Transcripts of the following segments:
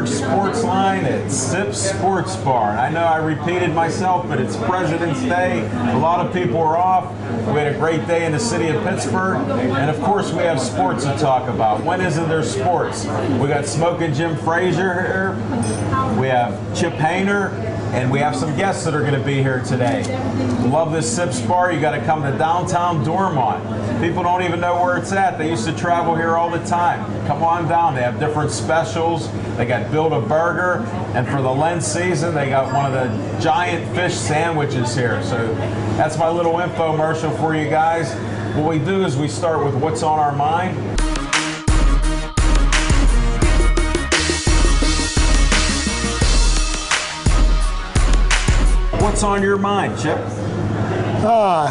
Pittsburgh Sportsline at Sip Sports Bar. And I know I repeated myself, but it's President's Day. A lot of people are off. We had a great day in the city of Pittsburgh. And of course, we have sports to talk about. When isn't there sports? We got Smokin' Jim Frazier here. We have Chip Hayner. And we have some guests that are going to be here today. Love this Sips Bar. You got to come to downtown Dormont. People don't even know where it's at. They used to travel here all the time. Come on down. They have different specials. They got Build a Burger. And for the Lent season, they got one of the giant fish sandwiches here. So that's my little infomercial for you guys. What we do is we start with what's on our mind. What's on your mind, Chip?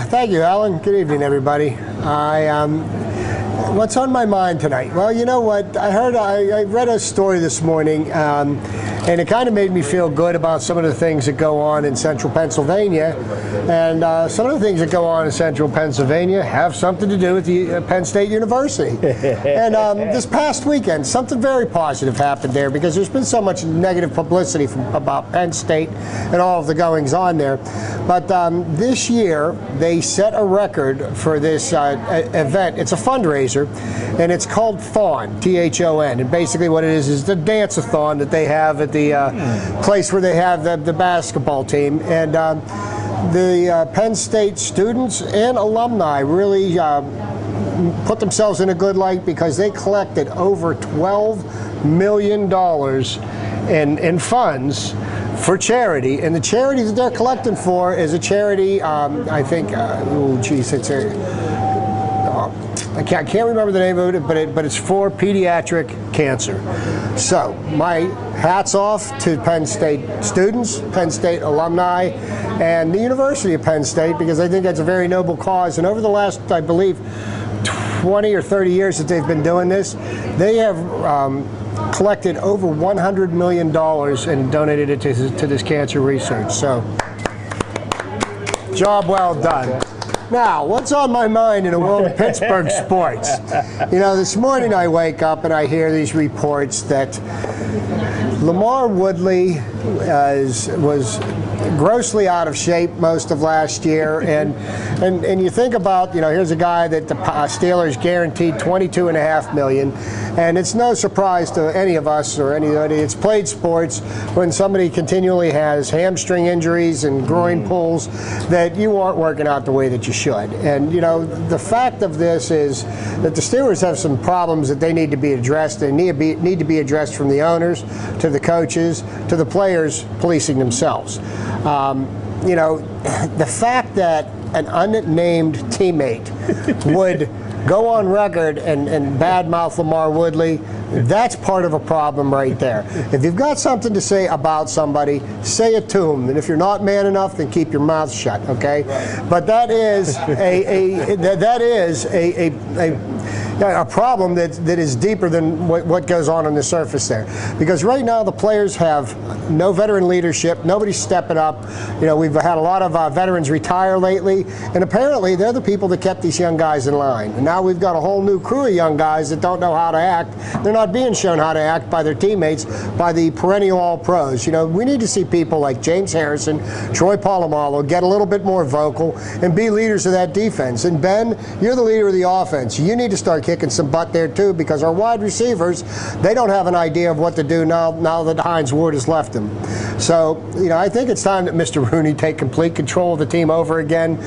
Thank you, Alan. Good evening, everybody. What's on my mind tonight? Well, you know what? I read a story this morning, and it kind of made me feel good about some of the things that go on in central Pennsylvania. And some of the things that go on in central Pennsylvania have something to do with the Penn State University. And this past weekend, something very positive happened there because there's been so much negative publicity about Penn State and all of the goings on there. But this year, they set a record for this event. It's a fundraiser, and it's called THON, T-H-O-N. And basically what it is the dance-a-thon that they have at the place where they have the basketball team. And the Penn State students and alumni really put themselves in a good light because they collected over $12 million in funds for charity, and the charity that they're collecting for is a charity, I think, I can't remember the name of it, but it's for pediatric cancer. So my hats off to Penn State students, Penn State alumni, and the University of Penn State, because I think that's a very noble cause. And over the last, I believe, 20 or 30 years that they've been doing this, they have collected over $100 million and donated it to this cancer research. So, job well done. Now, what's on my mind in the world of Pittsburgh sports? You know, this morning I wake up and I hear these reports that LaMarr Woodley was grossly out of shape most of last year, and you think about, you know, here's a guy that the Steelers guaranteed $22.5 million, and it's no surprise to any of us or anybody that's played sports when somebody continually has hamstring injuries and groin pulls that you aren't working out the way that you should. And you know, the fact of this is that the Steelers have some problems that they need to be addressed. They need to be addressed from the owners to the coaches to the players policing themselves. You know, the fact that an unnamed teammate would go on record and badmouth LaMarr Woodley, that's part of a problem right there. If you've got something to say about somebody, say it to them. And if you're not man enough, then keep your mouth shut, okay? But that is a problem that is deeper than what goes on the surface there. Because right now the players have no veteran leadership, nobody's stepping up. You know, we've had a lot of veterans retire lately, and apparently they're the people that kept these young guys in line. And now we've got a whole new crew of young guys that don't know how to act. They're not being shown how to act by their teammates, by the perennial all-pros. You know, we need to see people like James Harrison, Troy Polamalu get a little bit more vocal and be leaders of that defense. And Ben, you're the leader of the offense. You need to start kicking some butt there too, because our wide receivers, they don't have an idea of what to do now that Hines Ward has left them. So, you know, I think it's time that Mr. Rooney take complete control of the team over again.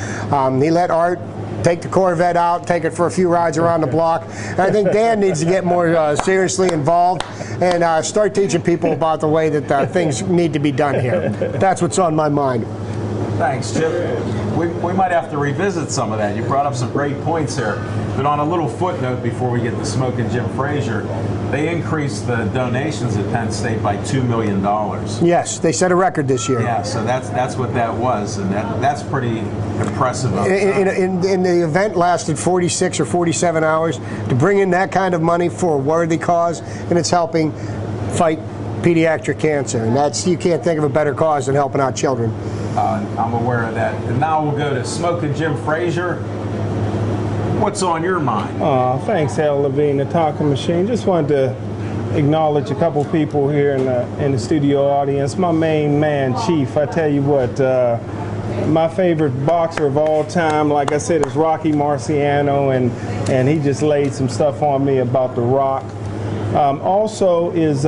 He let Art take the Corvette out, take it for a few rides around the block. And I think Dan needs to get more seriously involved and start teaching people about the way that things need to be done here. That's what's on my mind. Thanks, Chip. We might have to revisit some of that. You brought up some great points here. But on a little footnote before we get to Smokin' Jim Frazier, they increased the donations at Penn State by $2 million. Yes, they set a record this year. Yeah, so that's what that was, and that's pretty impressive. In the event lasted 46 or 47 hours to bring in that kind of money for a worthy cause, and it's helping fight pediatric cancer, and you can't think of a better cause than helping out children. I'm aware of that. And now we'll go to Smokin' Jim Frazier. What's on your mind? Thanks, Al Levine, the talking machine. Just wanted to acknowledge a couple people here in the studio audience. My main man, Chief. I tell you what, my favorite boxer of all time, like I said, is Rocky Marciano, and he just laid some stuff on me about The Rock. Also is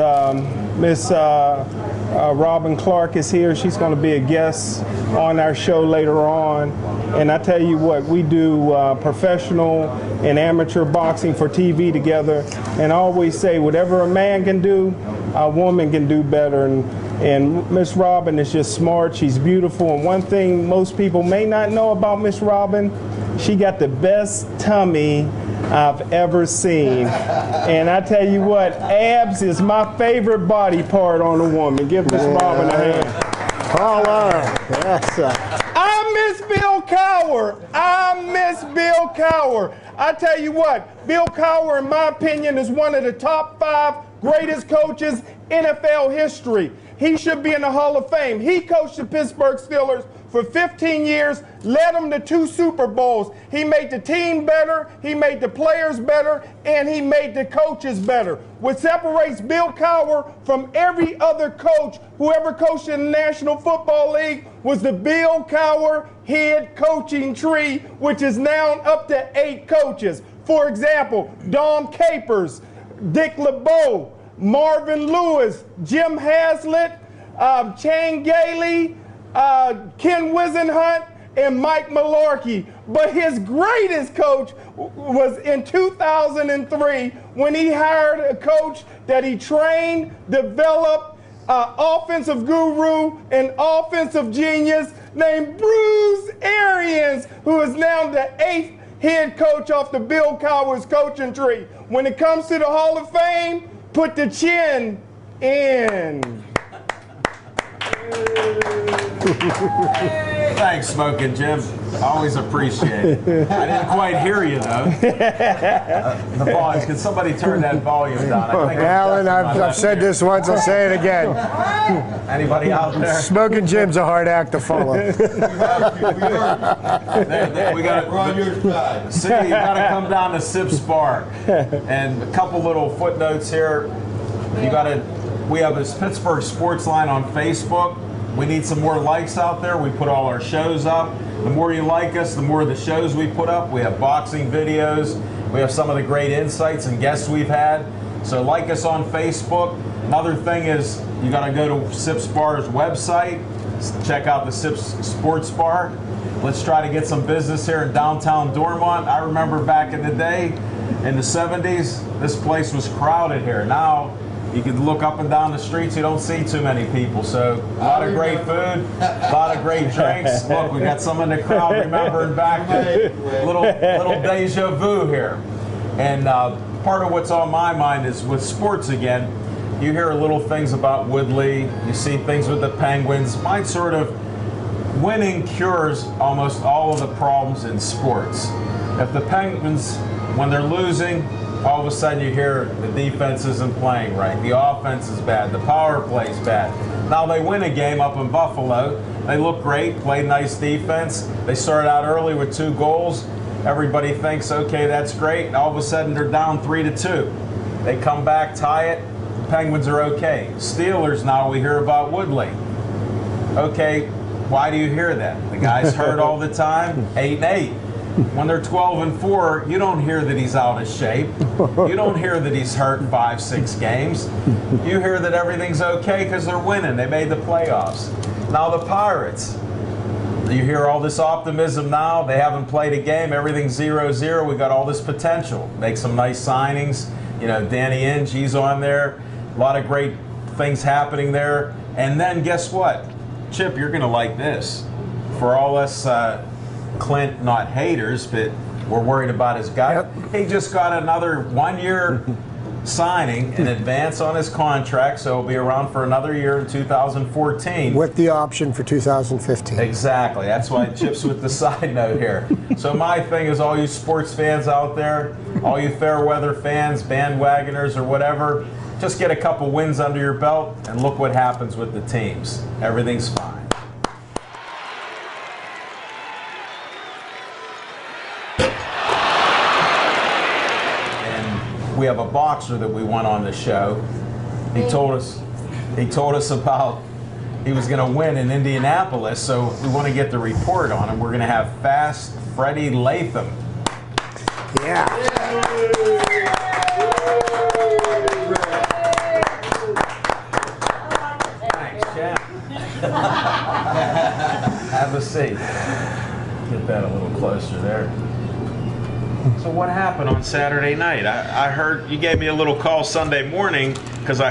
Miss Robin Clark is here. She's going to be a guest on our show later on. And I tell you what, we do professional and amateur boxing for TV together. And I always say, whatever a man can do, a woman can do better. And Miss Robin is just smart. She's beautiful. And one thing most people may not know about Miss Robin, she got the best tummy I've ever seen. And I tell you what, abs is my favorite body part on a woman. Give Miss Robin a hand. Hello. Yes. I miss Bill Cowher. I miss Bill Cowher. I tell you what, Bill Cowher, in my opinion, is one of the top 5 greatest coaches in NFL history. He should be in the Hall of Fame. He coached the Pittsburgh Steelers for 15 years, led them to 2 Super Bowls. He made the team better, he made the players better, and he made the coaches better. What separates Bill Cowher from every other coach who ever coached in the National Football League was the Bill Cowher head coaching tree, which is now up to 8 coaches. For example, Dom Capers, Dick LeBeau, Marvin Lewis, Jim Haslett, Shane Gailey, Ken Wisenhunt, and Mike Mularkey. But his greatest coach was in 2003 when he hired a coach that he trained, developed, offensive guru, and offensive genius named Bruce Arians, who is now the 8th head coach off the Bill Cowher's coaching tree. When it comes to the Hall of Fame, put the chin in. Thanks, Smoking Jim. Always appreciate it. I didn't quite hear you, though. The volume. Can somebody turn that volume down? I think Alan, I've said this once, I'll say it again. Anybody out there? Smoking Jim's a hard act to follow. We got We're on your side. See, you got to come down to Sip Spark. And a couple little footnotes here. We have this Pittsburgh Sportsline on Facebook. We need some more likes out there. We put all our shows up. The more you like us, the more the shows we put up. We have boxing videos. We have some of the great insights and guests we've had. So like us on Facebook. Another thing is you got to go to Sip Spar's website. Check out the Sip Sports Bar. Let's try to get some business here in downtown Dormont. I remember back in the day, in the 70s, this place was crowded here. Now, you can look up and down the streets, you don't see too many people. So a lot of great food, a lot of great drinks. Look, we got some in the crowd remembering back, little deja vu here. And part of what's on my mind is with sports again, you hear little things about Woodley, you see things with the Penguins. Mine sort of, winning cures almost all of the problems in sports. If the Penguins, when they're losing, all of a sudden you hear the defense isn't playing right, the offense is bad, the power play's bad. Now they win a game up in Buffalo, they look great, played nice defense, they started out early with 2 goals, everybody thinks, okay, that's great, and all of a sudden they're down 3-2. They come back, tie it, the Penguins are okay. Steelers, now we hear about Woodley. Okay, why do you hear that? The guy's hurt all the time, 8-8. When they're 12-4, you don't hear that he's out of shape. You don't hear that he's hurt 5-6 games. You hear that everything's okay because they're winning. They made the playoffs. Now the Pirates. You hear all this optimism now. They haven't played a game. Everything's 0-0. We got all this potential. Make some nice signings. You know, Danny Ainge, he's on there. A lot of great things happening there. And then guess what? Chip, you're going to like this. For all us Clint, not haters, but we're worried about his guy. Yep. He just got another 1-year signing in advance on his contract, so he'll be around for another year in 2014. With the option for 2015. Exactly. That's why Chip's with the side note here. So my thing is, all you sports fans out there, all you fair weather fans, bandwagoners or whatever, just get a couple wins under your belt and look what happens with the teams. Everything's fine. we have a boxer that we want on the show. He told us about he was going to win in Indianapolis, so we want to get the report on him. We're going to have Fast Freddie Latham. Yeah. Thanks, champ. Have a seat. Get that a little closer there. So what happened on Saturday night? I heard you gave me a little call Sunday morning because I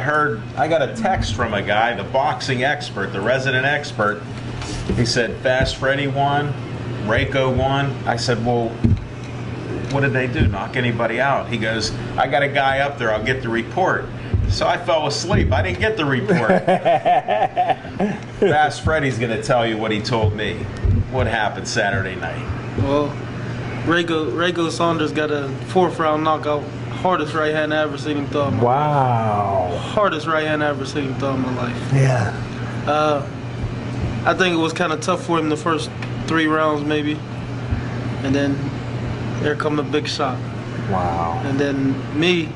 got a text from a guy, the boxing expert, the resident expert. He said Fast Freddie won, Rayco won. I said, well, what did they do? Knock anybody out? He goes, I got a guy up there. I'll get the report. So I fell asleep. I didn't get the report. Fast Freddie's going to tell you what he told me. What happened Saturday night? Well, Rayco Saunders got a 4th round knockout. Hardest right hand I ever seen him throw in my life. Wow. Hardest right hand I ever seen him throw in my life. Yeah. I think it was kind of tough for him the first 3 rounds maybe. And then there come a big shot. Wow. And then me,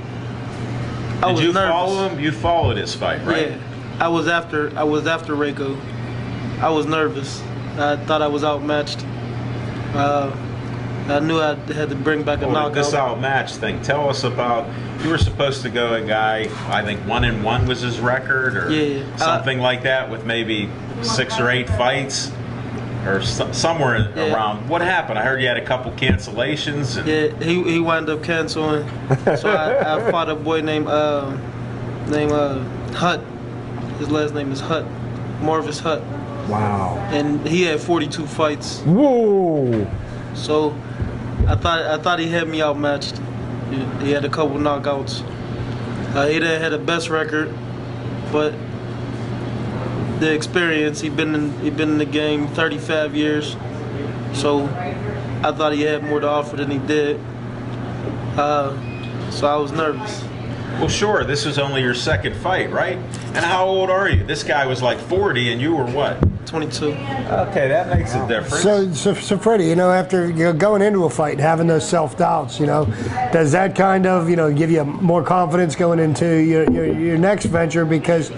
I was Did you nervous. follow him? You followed his fight, right? Yeah. I was after Rayco. I was nervous. I thought I was outmatched. I knew I had to bring back a knockout. This outmatch thing. Tell us about. You were supposed to go a guy. I think 1-1 was his record, or something like that, with maybe 6 or 8 fights, or somewhere around. What happened? I heard you had a couple cancellations. And yeah, he wound up canceling. So I fought a boy named Hutt. His last name is Hutt, Marvis Hutt. Wow. And he had 42 fights. Whoa. So I thought he had me outmatched. He had a couple knockouts. He didn't have the best record, but the experience. He been in the game 35 years. So I thought he had more to offer than he did. So I was nervous. Well, sure. This was only your 2nd fight, right? And how old are you? This guy was like 40, and you were what? 22. Okay, that makes a difference. So Freddie, after going into a fight and having those self-doubts, does that kind of, give you more confidence going into your next venture? Because,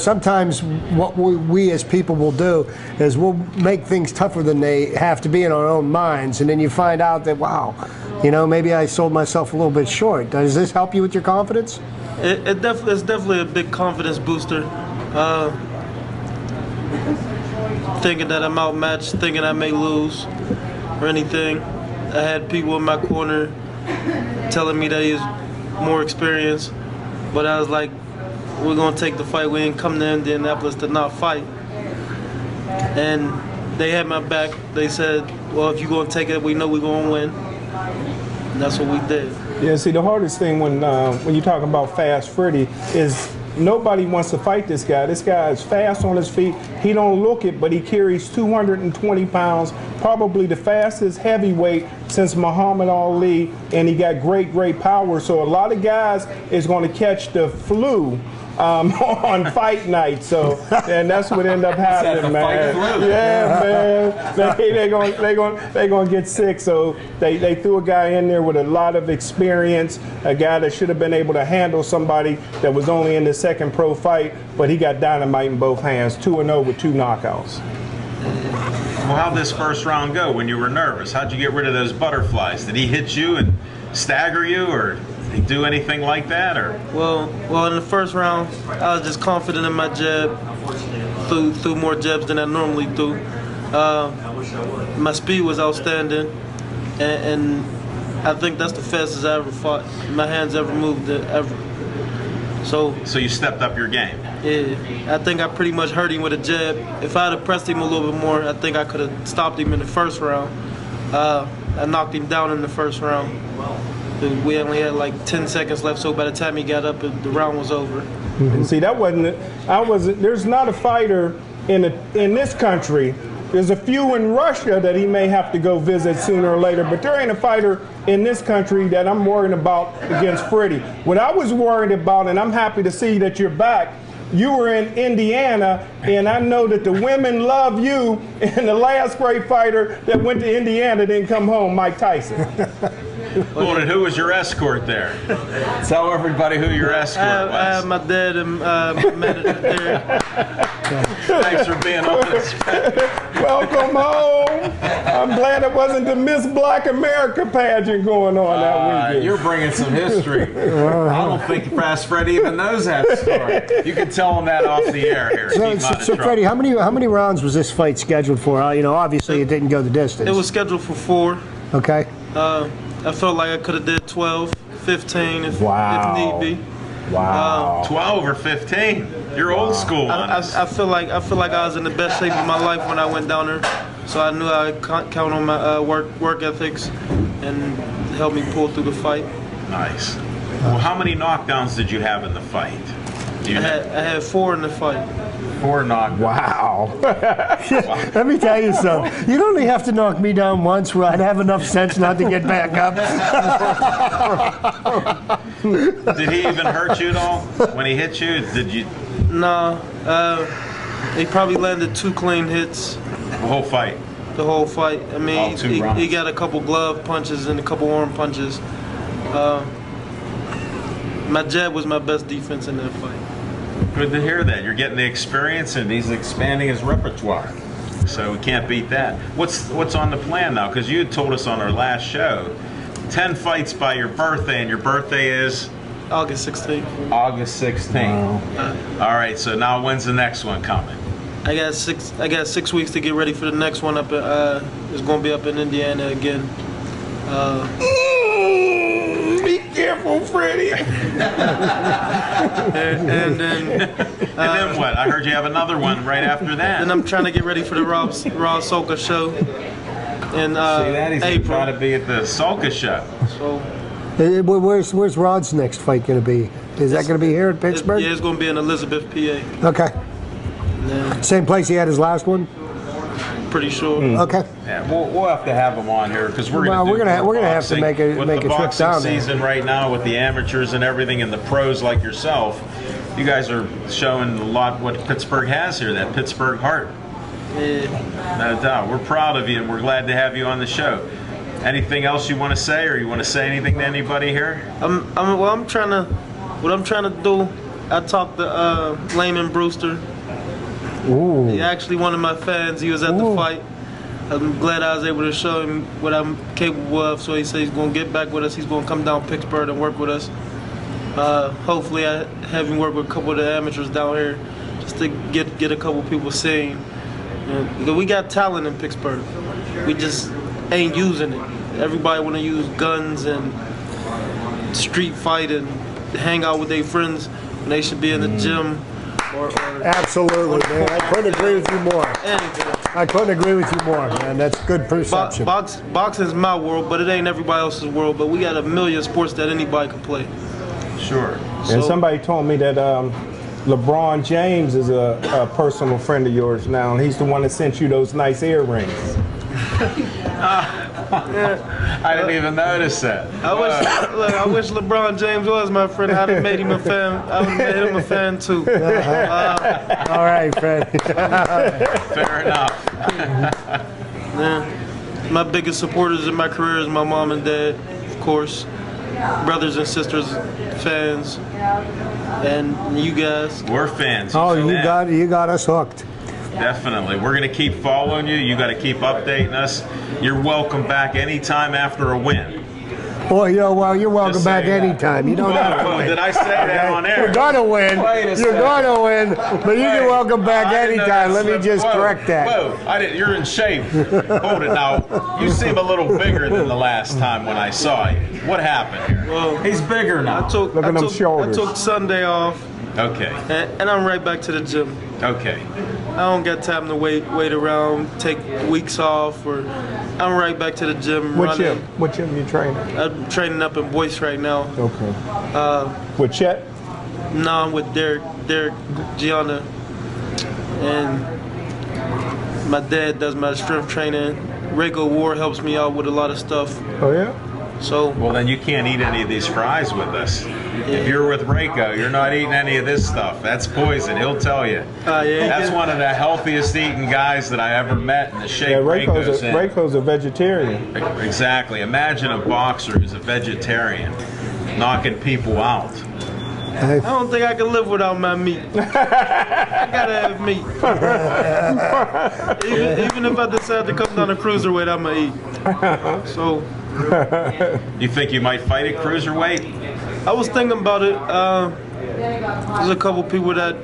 sometimes what we as people will do is we'll make things tougher than they have to be in our own minds, and then you find out that, wow, maybe I sold myself a little bit short. Does this help you with your confidence? It's definitely a big confidence booster. Thinking that I'm outmatched, thinking I may lose or anything. I had people in my corner telling me that he's more experienced, but I was like, we're gonna take the fight. We ain't come to Indianapolis to not fight. And they had my back. They said, well, if you're gonna take it, we know we're gonna win. And that's what we did. Yeah, see, the hardest thing when you're talking about Fast Freddie is nobody wants to fight this guy. This guy is fast on his feet. He don't look it, but he carries 220 pounds, probably the fastest heavyweight since Muhammad Ali, and he got great power. So a lot of guys is going to catch the flu on fight night. So, and that's what ended up happening, man. Yeah, man. They gonna get sick. So they threw a guy in there with a lot of experience, a guy that should have been able to handle somebody that was only in the 2nd pro fight, but he got dynamite in both hands, 2-0 with 2 knockouts. Well, how'd this 1st round go when you were nervous? How'd you get rid of those butterflies? Did he hit you and stagger you, or did he do anything like that? Or Well, in the 1st round, I was just confident in my jab. Threw more jabs than I normally do. My speed was outstanding, and I think that's the fastest I ever fought. My hands ever moved ever. So you stepped up your game. Yeah, I think I pretty much hurt him with a jab. If I had pressed him a little bit more, I think I could have stopped him in the 1st round. I knocked him down in the 1st round. We only had like 10 seconds left, so by the time he got up, the round was over. And see, that wasn't. There's not a fighter in this country. There's a few in Russia that he may have to go visit sooner or later, but there ain't a fighter in this country that I'm worried about against Freddie. What I was worried about, and I'm happy to see that you're back, you were in Indiana, and I know that the women love you, and the last great fighter that went to Indiana didn't come home, Mike Tyson. Well, and who was your escort there? Tell everybody who your escort was. I have my dad and my manager there. Thanks for being honest. Welcome home. I'm glad it wasn't the Miss Black America pageant going on that weekend. You're bringing some history. I don't think Fast Freddy even knows that story. You can tell him that off the air here. So Freddie, how many rounds was this fight scheduled for? Obviously it didn't go the distance. It was scheduled for 4. Okay. I felt like I could have did 12, 15 if need be. Wow. 12 or 15. You're old school on us. I feel like I was in the best shape of my life when I went down there, so I knew I could count on my work ethics and help me pull through the fight. Nice. Well, how many knockdowns did you have in the fight? I had 4 in the fight. 4 knockdowns. Wow. Let me tell you something. You'd only have to knock me down once where I'd have enough sense not to get back up. Did he even hurt you at all when he hit you? Did you? No. He probably landed 2 clean hits. The whole fight? The whole fight. I mean, All 2 rounds. he got a couple glove punches and a couple arm punches. My jab was my best defense in that fight. Good to hear that. You're getting the experience and he's expanding his repertoire. So we can't beat that. What's on the plan now? Because you had told us on our last show, 10 fights by your birthday, and your birthday is? August 16th. August 16th. All right, so now when's the next one coming? I got 6 weeks to get ready for the next one up. It's going to be up in Indiana again. Be careful, Freddie. and then what? I heard you have another one right after that. Then I'm trying to get ready for the Raw Soca show in See that? He's April. trying to be at the Soca show. So Where's Rod's next fight going to be? Is that going to be here in Pittsburgh? Yeah, it's going to be in Elizabeth, PA. Okay. Yeah, Same place he had his last one? pretty sure. Okay. Yeah, we'll have to have him on here because we're Well, we're gonna have to make a with trip the boxing down there. season right now with the amateurs and everything and the pros like yourself. You guys are showing a lot what Pittsburgh has here, that Pittsburgh heart. Yeah. No doubt. We're proud of you and we're glad to have you on the show. Anything else you want to say, or you want to say anything to anybody here? What I'm trying to do. I talked to Layman Brewster. Ooh. He actually one of my fans. He was at the fight. I'm glad I was able to show him what I'm capable of. So he said he's going to get back with us. He's going to come down Pittsburgh and work with us. Hopefully, I have him work with a couple of the amateurs down here, just to get a couple people seen. Because we got talent in Pittsburgh. We just ain't using it. Everybody want to use guns and street fight and hang out with their friends when they should be in the gym. Absolutely, man. I couldn't agree with you more. Anything. I couldn't agree with you more, man. That's good perception. Boxing is my world, but it ain't everybody else's world. But we got a million sports that anybody can play. Sure. And somebody told me that LeBron James is a personal friend of yours now, and he's the one that sent you those nice earrings. I didn't even notice that. I wish LeBron James was my friend. I'd have made him a fan. I would have made him a fan too. All right, Fred. Fair enough. Yeah. My biggest supporters in my career is my mom and dad, of course, brothers and sisters, fans, and you guys. We're fans. Oh, you got us hooked. Definitely. We're going to keep following you. You got to keep updating us. You're welcome back anytime after a win. Boy, you're welcome Just back saying that. anytime. You don't have to win. Did I say that on air? You're gonna win. Wait a You're second. gonna win, but you can welcome back I didn't know anytime. that Let me slip. just Whoa, correct that. Whoa, you're in shape. Hold it now. You seem a little bigger than the last time when I saw you. What happened here? Well, He's bigger now. Look at them shoulders. I took Sunday off, Okay. and I'm right back to the gym. Okay. I don't got time to wait around, take weeks off, or I'm right back to the gym What running. gym? What gym you training? I'm training up in Boyce right now. Okay. With Chet? No, I'm with Derek Gianna, and my dad does my strength training. Rego Ward helps me out with a lot of stuff. Oh yeah. So Well, then you can't eat any of these fries with us. If you're with Rayco, you're not eating any of this stuff. That's poison. He'll tell you. Yeah. That's one of the healthiest eating guys that I ever met in the shape Rayco's in. Rayco's a vegetarian. Exactly. Imagine a boxer who's a vegetarian knocking people out. I don't think I can live without my meat. I gotta have meat. even if I decide to come down to cruiserweight, I'ma eat. So. You think you might fight at cruiserweight? I was thinking about it. There's a couple people that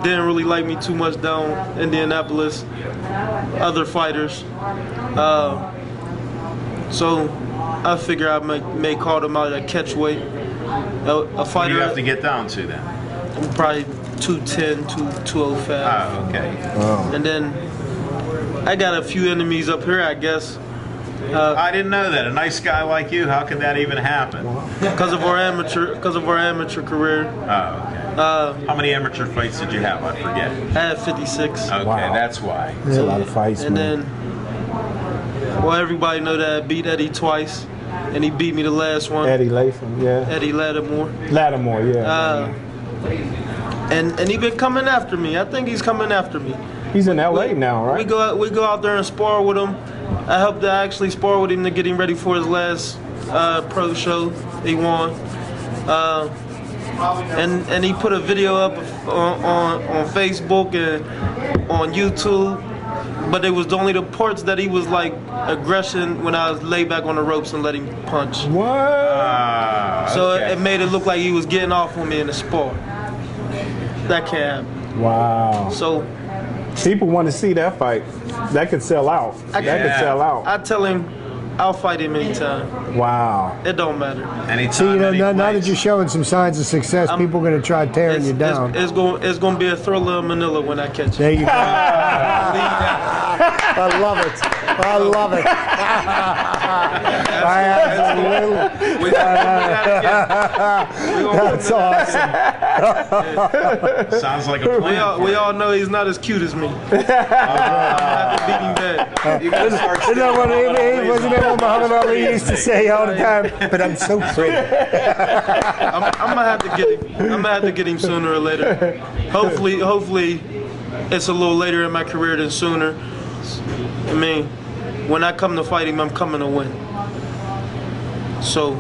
didn't really like me too much down in Indianapolis. Other fighters. So I figure I may call them out at catchweight. A fighter. What do you have to get down to then? Probably 210, 205. Oh, okay. Oh. And then I got a few enemies up here, I guess. I didn't know that. A nice guy like you, how could that even happen? Because of our amateur career. Oh, okay. How many amateur fights did you have? I forget. I had 56. Okay, Wow. That's why. There's a lot of fights, And man. then, well, everybody know that I beat Eddie twice, and he beat me the last one. Eddie Latham, yeah. Eddie Lattimore. Lattimore, yeah. And he been coming after me. I think he's coming after me. He's in LA now, right? We go out there and spar with him. I helped to actually spar with him to get him ready for his last pro show. He won. And he put a video up on Facebook and on YouTube. But it was only the parts that he was like aggression when I was laid back on the ropes and let him punch. What? So Okay. it made it look like he was getting off on me in the spar. That can't happen. Wow. So People want to see that fight. That could sell out. That could sell out. I tell him I'll fight him anytime. Wow. It don't matter. Anytime, See, any now that place. you're showing some signs of success, people are going to try tearing you down. It's going to be a thriller in Manila when I catch There you. you go. I love it. I love it. I absolutely. That's awesome. Sounds like a plan. We all know he's not as cute as me. I'm going to have to beat him bad. You gotta start Isn't that what wasn't that what Muhammad Ali used to say all the time? But I'm so pretty. I'm gonna have to get him. I'm gonna have to get him sooner or later. Hopefully, it's a little later in my career than sooner. I mean, when I come to fight him, I'm coming to win. So,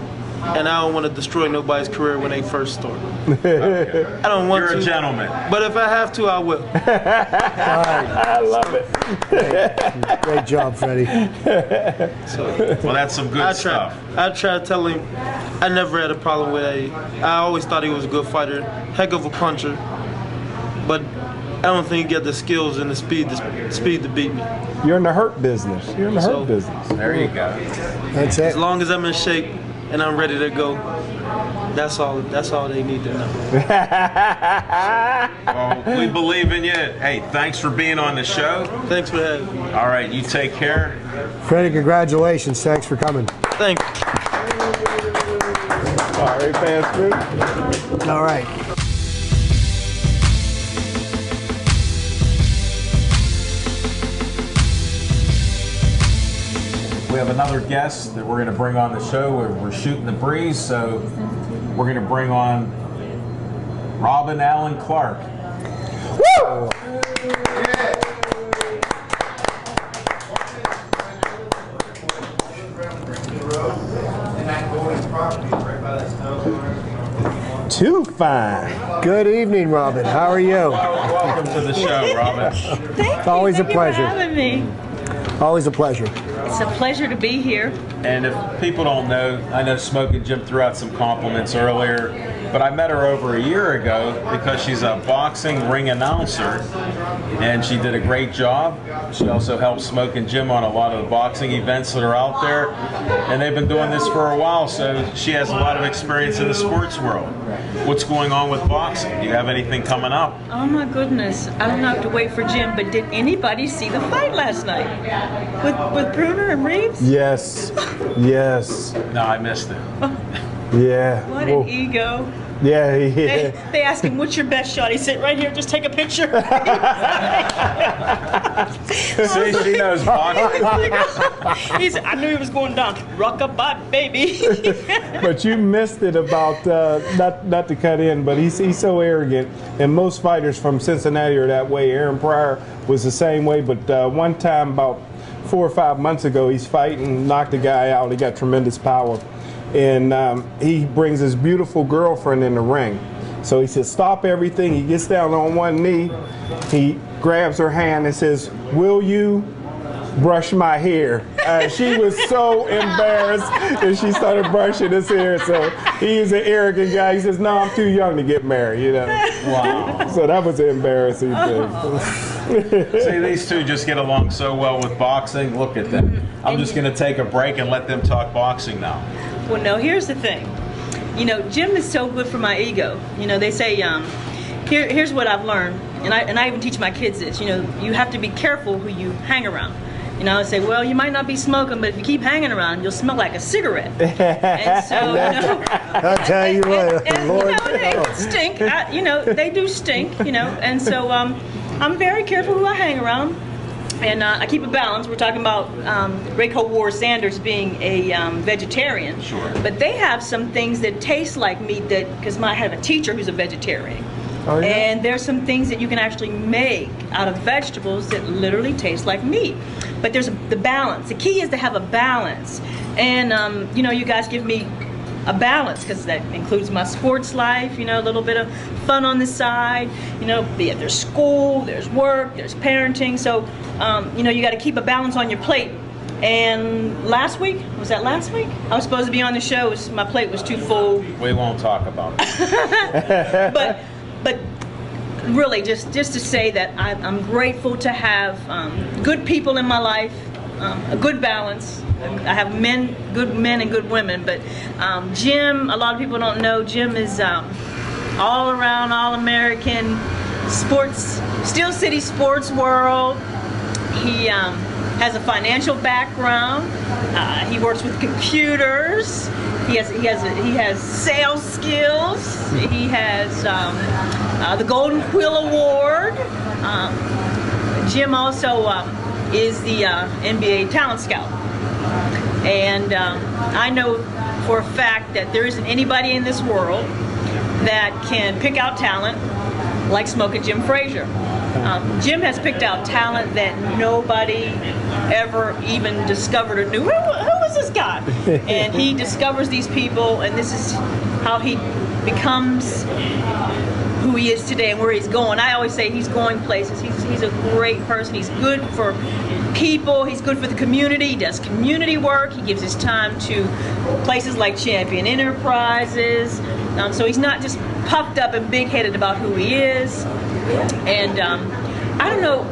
and I don't want to destroy nobody's career when they first start. I don't want to. You're a gentleman. But if I have to, I will. I love it. Great job, Freddie. Well, that's some good stuff. I try to tell him I never had a problem with Eddie. I always thought he was a good fighter, heck of a puncher. But I don't think he got the skills and the speed to beat me. You're in the hurt business. You're in the hurt business. There you go. That's it. As long as I'm in shape and I'm ready to go, that's all they need to know. Well, we believe in you. Hey, thanks for being on the show. Thanks for having me. All right, you take care. Freddie, congratulations. Thanks for coming. Thank you. All right, fans. All right. We have another guest that we're going to bring on the show. We're shooting the breeze, so we're going to bring on Robin Allen Clark. Woo! Too fine. Good evening, Robin. How are you? Welcome to the show, Robin. Thank you. Always a Thank you pleasure. for having me. Always a pleasure. It's a pleasure to be here. And if people don't know, I know Smoking Jim threw out some compliments earlier, but I met her over a year ago because she's a boxing ring announcer, and she did a great job. She also helped Smoking Jim on a lot of the boxing events that are out there, and they've been doing this for a while, so she has a lot of experience in the sports world. What's going on with boxing? Do you have anything coming up? Oh my goodness. I don't have to wait for Jim, but did anybody see the fight last night? With Bruner and Reeves? Yes. Yes. No, I missed it. Yeah. What Whoa. an ego. Yeah, yeah. They ask him, "What's your best shot?" He said, "Right here. Just take a picture." See, she knows boxing. He said, "I knew he was going down. Rock-a-bye, baby." But you missed it about not to cut in, but he's so arrogant, and most fighters from Cincinnati are that way. Aaron Pryor was the same way, but one time about 4 or 5 months ago, he's fighting, knocked a guy out. He got tremendous power, and he brings his beautiful girlfriend in the ring. So he says, "Stop everything." He gets down on one knee. He grabs her hand and says, "Will you brush my hair?" She was so embarrassed that she started brushing his hair. So he's an arrogant guy. He says, "No, I'm too young to get married," you know. Wow. So that was an embarrassing thing. See, these two just get along so well with boxing. Look at them. I'm just going to take a break and let them talk boxing now. Well, no, here's the thing. You know, Jim is so good for my ego. You know, they say, here's what I've learned, and I even teach my kids this. You know, you have to be careful who you hang around. You know, I say, well, you might not be smoking, but if you keep hanging around, you'll smell like a cigarette. And so, you know, I'll tell you what, and, Lord. you know, they stink. You know, they do stink. You know, and so I'm very careful who I hang around. And I keep a balance. We're talking about Ray War Sanders being a vegetarian. Sure. But they have some things that taste like meat because I have a teacher who's a vegetarian. Oh, yeah? And there's some things that you can actually make out of vegetables that literally taste like meat. But there's the balance. The key is to have a balance. And, you know, you guys give me a balance because that includes my sports life, you know, a little bit of fun on the side, you know, be it there's school, there's work, there's parenting. So, you know, you got to keep a balance on your plate. And last week, was that last week? I was supposed to be on the show. My plate was too full. We won't talk about it. But really, just to say that I'm grateful to have good people in my life, a good balance. I have good men and good women, but Jim, a lot of people don't know, Jim is all around, all-American sports, Steel City sports world. He has a financial background. He works with computers. He has sales skills. He has the Golden Quill Award. Jim also is the NBA talent scout. And I know for a fact that there isn't anybody in this world that can pick out talent like Smoking Jim Frazier. Jim has picked out talent that nobody ever even discovered or knew. Who is this guy? And he discovers these people, and this is how he becomes who he is today and where he's going. I always say he's going places. He's a great person. He's good for people. He's good for the community. He does community work. He gives his time to places like Champion Enterprises. So he's not just puffed up and big-headed about who he is. And I don't know.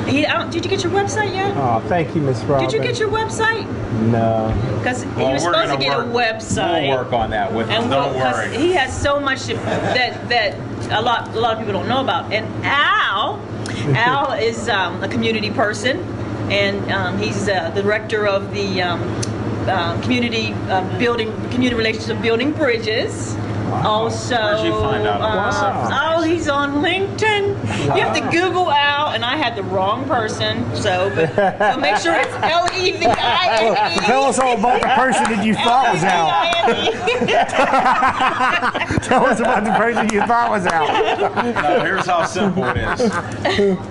Did you get your website yet? Oh, thank you, Miss Robin. Did you get your website? No. Because he was supposed to get a website. We'll work on that with him. Don't worry. He has so much that a lot of people don't know about. And Al is a community person, and he's the director of the community relations of building bridges. Also, where'd you find out? He's on LinkedIn. You have to Google Al, and I had the wrong person, so make sure it's Levine. Tell us all about the person that you thought was Al. Tell us about the person you thought was Al. No, here's how simple it is.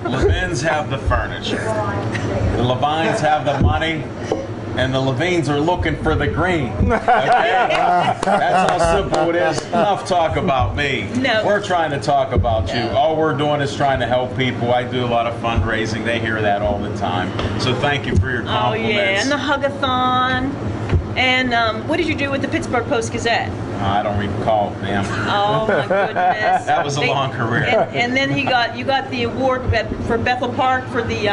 Levins have the furniture. The Levines have the money. And the Levines are looking for the green. Okay? That's how simple it is. Enough talk about me. No. We're trying to talk about you. All we're doing is trying to help people. I do a lot of fundraising. They hear that all the time. So thank you for your compliments. Oh, yeah. And the Hug-a-thon. And what did you do with the Pittsburgh Post-Gazette? I don't recall, ma'am. Oh, my goodness. That was a long career. And then you got the award for Bethel Park for the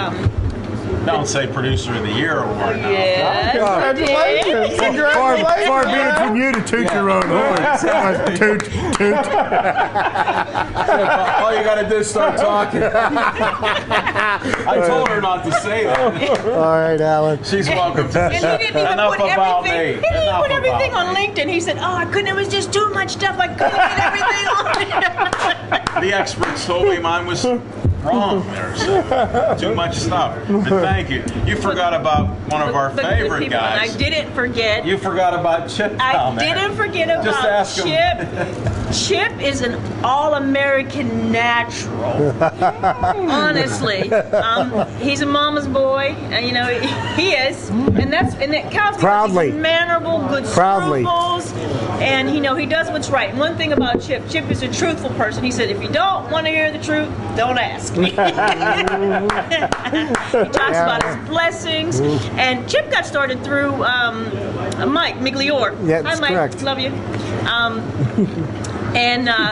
Don't say Producer of the Year award. Yeah. Congratulations. Congratulations. Far be it from you to toot your own horn. Toot, toot. All you got to do is start talking. I told her not to say that. All right, Alan. She's welcome to the And he show. didn't even Enough put about me. everything. He didn't even Enough put everything about on me. LinkedIn. He said, "Oh, I couldn't. It was just too much stuff. I couldn't get everything on." The experts told me mine was wrong there. So too much stuff. But thank you. You forgot about one of our But good favorite people, and I guys. didn't forget. You forgot about Chip down there. Didn't forget Just about ask him. Chip. Chip is an all-American natural. Honestly, he's a mama's boy, and you know he is, and that counts because Proudly. he's mannerable, good Proudly. scruples, and you know he does what's right. And one thing about Chip is a truthful person. He said, if you don't want to hear the truth, don't ask me. He talks about his blessings, and Chip got started through Mike Migliore. Yeah, Hi, that's Mike. correct. Love you.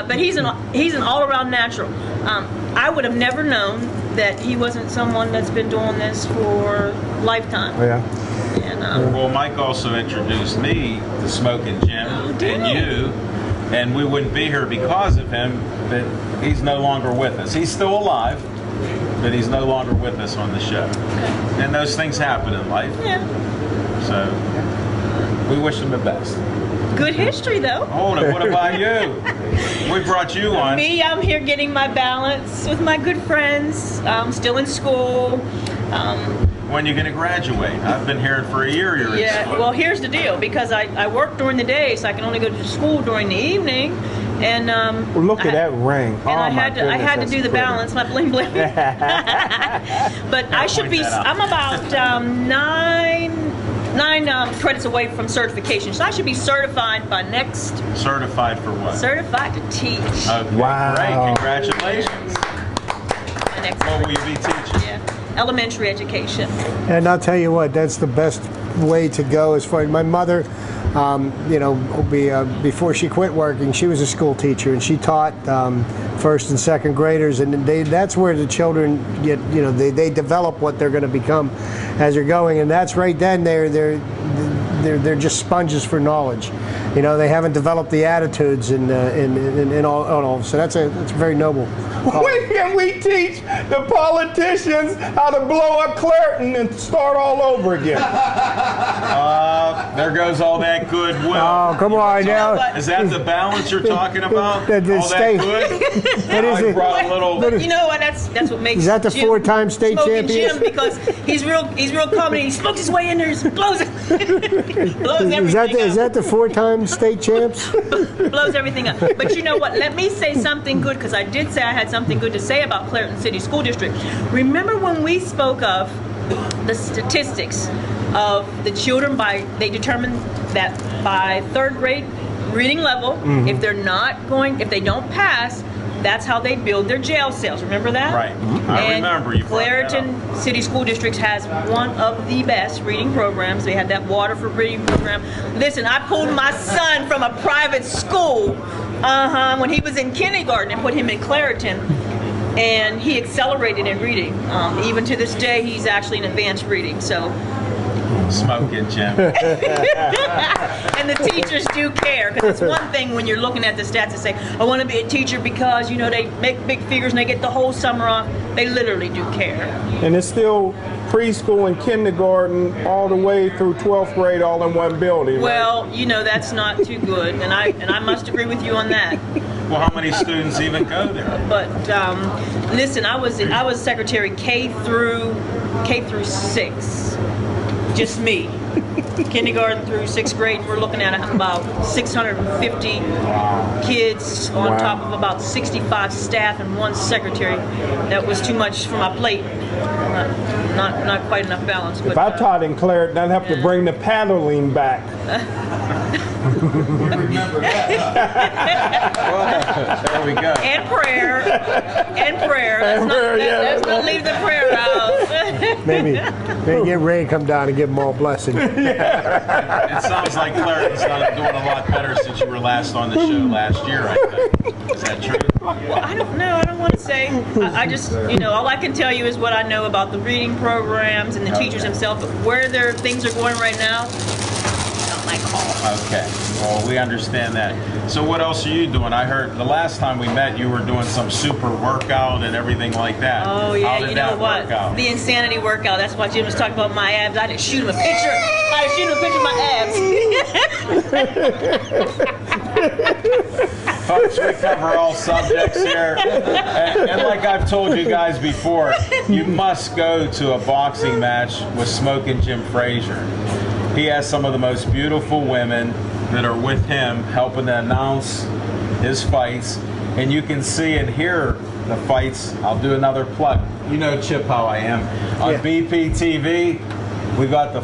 But he's an all-around natural. I would have never known that he wasn't someone that's been doing this for a lifetime. Yeah. And, Well, Mike also introduced me to Smoking Jim and you, and we wouldn't be here because of him, but he's no longer with us. He's still alive, but he's no longer with us on the show. And those things happen in life, yeah. so we wish him the best. Good history, though. Hold it, what about you? We brought you on. Me, I'm here getting my balance with my good friends. I'm still in school. When you going to graduate? I've been hearing for a year you're in Yeah, school. well, here's the deal. Because I work during the day, so I can only go to school during the evening. And Well, look at that ring. And I Oh, my had to goodness, do the that's pretty. balance, my bling bling. But I should be. point that out. I'm about nine credits away from certification, so I should be certified by next. Certified for what? Certified to teach. Okay, Wow. great, congratulations. By next What will you be teaching? yeah, elementary education. And I'll tell you what, that's the best way to go as far as my mother, before she quit working, she was a school teacher and she taught first and second graders, and that's where the children get, they develop what they're going to become as they're going, and that's right then they're just sponges for knowledge. They haven't developed the attitudes and all. So that's very noble. When can we teach the politicians how to blow up Clareton and start all over again? There goes all that goodwill. Oh, come on now. Is that the balance you're talking about? The All that state- good? What is I it? brought a little. But you know what? That's what makes. Is that the Jim four-time state Smoking champion? Jim, because he's real calm and he smokes his way in there and blows it. Blows everything Is that the four-time state champs? blows everything up. But you know what? Let me say something good, because I did say I had something good to say about Clareton City School District. Remember when we spoke of the statistics of the children they determined that by third grade reading level, if they don't pass, that's how they build their jail cells. Remember that? Right. I And remember you brought that Clareton City School District has one of the best reading programs. They had that water for reading program. Listen, I pulled my son from a private school when he was in kindergarten and put him in Clareton, and he accelerated in reading. Even to this day, he's actually in advanced reading. So. Smoking Jim. And the teachers do care, because it's one thing when you're looking at the stats and say, I want to be a teacher because, they make big figures and they get the whole summer off. They literally do care. And it's still preschool and kindergarten all the way through 12th grade all in one building. Right? Well, that's not too good, and I must agree with you on that. Well, how many students even go there? But listen, I was secretary K through 6. Just me. Kindergarten through 6th grade, we're looking at about 650 kids on top of about 65 staff and one secretary. That was too much for my plate. Not quite enough balance. But, If I taught in Clareton, I'd have to bring the paddling back. Remember that. There we go. and prayer. Let's not leave the prayer out. Maybe get Ray to come down and give them all a blessing. It sounds like Clarity's doing a lot better since you were last on the show last year, I think. Is that true? Well, I don't know. I don't want to say. I just, all I can tell you is what I know about the reading programs and the teachers themselves. But where their things are going right now, not my call. Okay. Well, we understand that. So what else are you doing? I heard the last time we met you were doing some super workout and everything like that. Oh, yeah. How did You know that what? work out? The insanity workout. That's why Jim was talking about my abs. I didn't shoot him a picture. I didn't shoot him a picture of my abs. Folks, we cover all subjects here. And like I've told you guys before, you must go to a boxing match with Smokin' Jim Frazier. He has some of the most beautiful women that are with him helping to announce his fights. And you can see and hear the fights. I'll do another plug. You know, Chip, how I am. On BPTV, we got the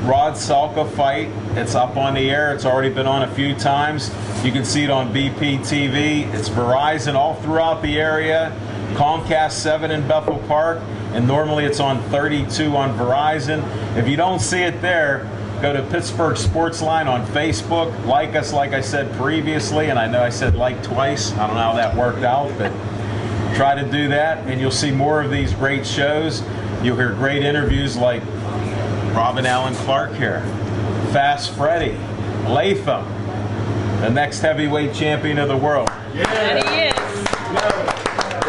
Rod Salka fight. It's up on the air. It's already been on a few times. You can see it on BPTV. It's Verizon all throughout the area. Comcast 7 in Bethel Park. And normally it's on 32 on Verizon. If you don't see it there, go to Pittsburgh Sportsline on Facebook. Like us, like I said previously, and I know I said like twice. I don't know how that worked out, but try to do that, and you'll see more of these great shows. You'll hear great interviews like Robin Allen Clark here, Fast Freddie, Latham, the next heavyweight champion of the world. And he is.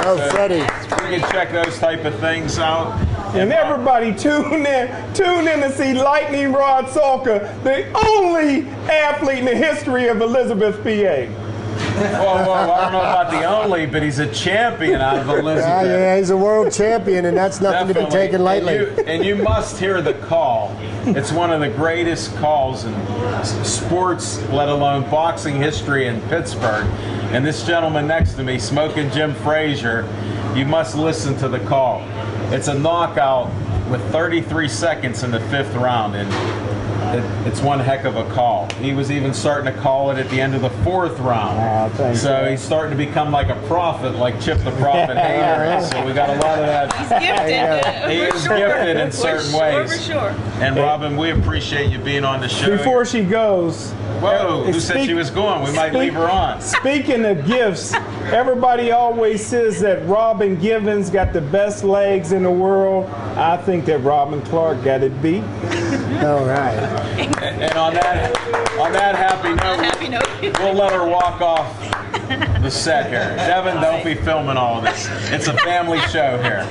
Oh, Freddie. You can check those type of things out. And everybody tune in to see Lightning Rod Salka, the only athlete in the history of Elizabeth, PA. Well, I don't know about the only, but he's a champion out of Elizabeth. Yeah, he's a world champion, and that's nothing to be taken lightly. And you must hear the call. It's one of the greatest calls in sports, let alone boxing history in Pittsburgh. And this gentleman next to me, Smokin' Jim Frazier, you must listen to the call. It's a knockout with 33 seconds in the 5th round, and it's one heck of a call. He was even starting to call it at the end of the 4th round. So he's starting to become like a prophet, like Chip the Prophet Hater. So we got a lot of that. He's gifted. He is gifted in certain ways. For sure. And Robin, we appreciate you being on the show. Before she goes, whoa, who said she was going? We might leave her on. Speaking of gifts, everybody always says that Robin Givens got the best legs in the world. I think that Robin Clark got it beat. All right. And on that happy note, we'll let her walk off the set here. Devin, don't be filming all of this. It's a family show here.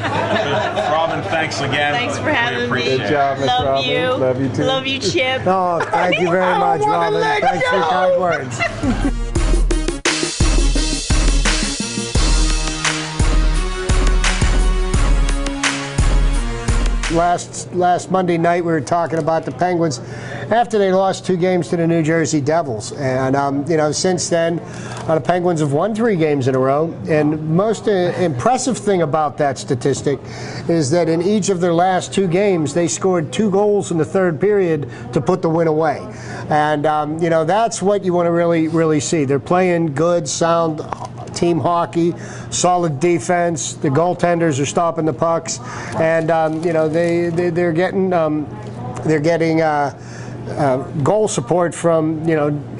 Robin, thanks again. Thanks for having me. Good job, Miss Love Robin. you. Love you too. Love you, Chip. Oh, thank you very much, Robin. Thanks for your kind words. Last Monday night, we were talking about the Penguins after they lost 2 games to the New Jersey Devils, and since then, the Penguins have won 3 games in a row. And most impressive thing about that statistic is that in each of their last 2 games, they scored 2 goals in the 3rd period to put the win away. And that's what you want to really see. They're playing good, sound team hockey, solid defense. The goaltenders are stopping the pucks, and they're getting goal support from